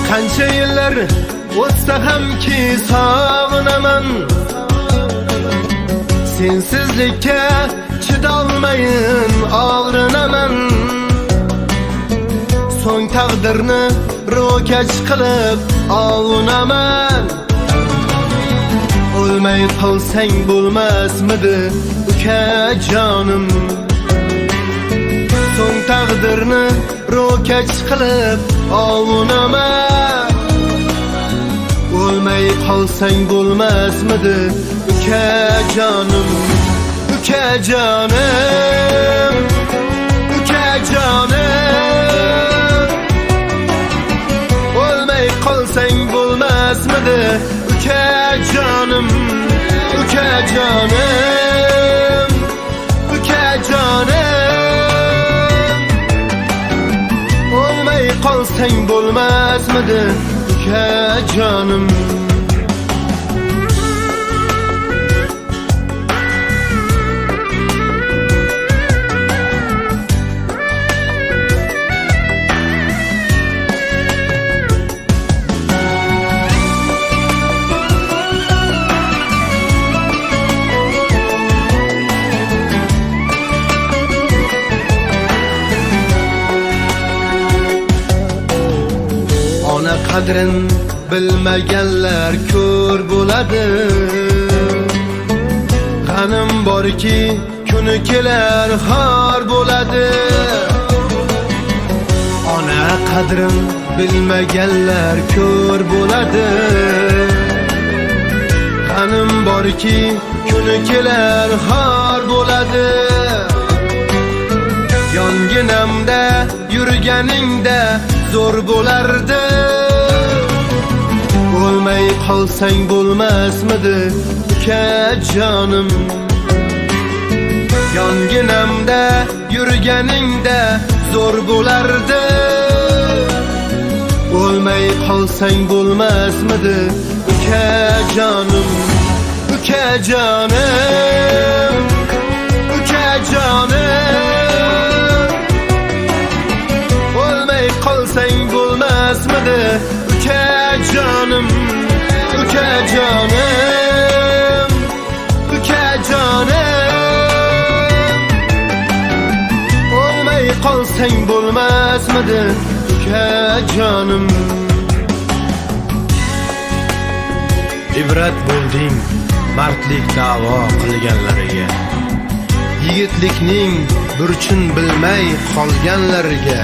Qancha yillar o'tsa hamki sog'inaman, sensizlikka chidolmayin og'rinaman. So'ng taqdirni ro'kach qilib ovunaman. O'lmay qolsang bo'lmasmidi ukajonim? So'ng taqdirni ro'kach qilib ovunaman. O'lmay qolsang bo'lmasmidi ukajonim? Ukajonim, ukajonim, o'lmay qolsang bo'lmasmidi ukajonim? Ukajonim, ukajonim, o'lmay qolsang bo'lmasmidi ukajonim? Ona qadrin bilmaganlar ko'r bo'ladi. G'anim borki kuni kelar xor bo'ladi. Ona qadrin bilmaganlar ko'r bo'ladi. G'anim borki kuni kelar xor bo'ladi. Yonginamda yurganingda zo'r bo'lardi. O'lmay qolsang bo'lmasmidi ukajonim? Yonginamda yurganingda zo'r bo'lardi. O'lmay qolsang bo'lmasmidi ukajonim? Ukajonim, ukajonim, o'lmay qolsang bo'lmasmidi ukajonim? Ukajonim, ukajonim, o'lmay qolsang bo'lmasmidi ukajonim? Ibrat bo'lding mardlik da'vo qilganlariga, yigitlikning burchin bilmay qolganlarga.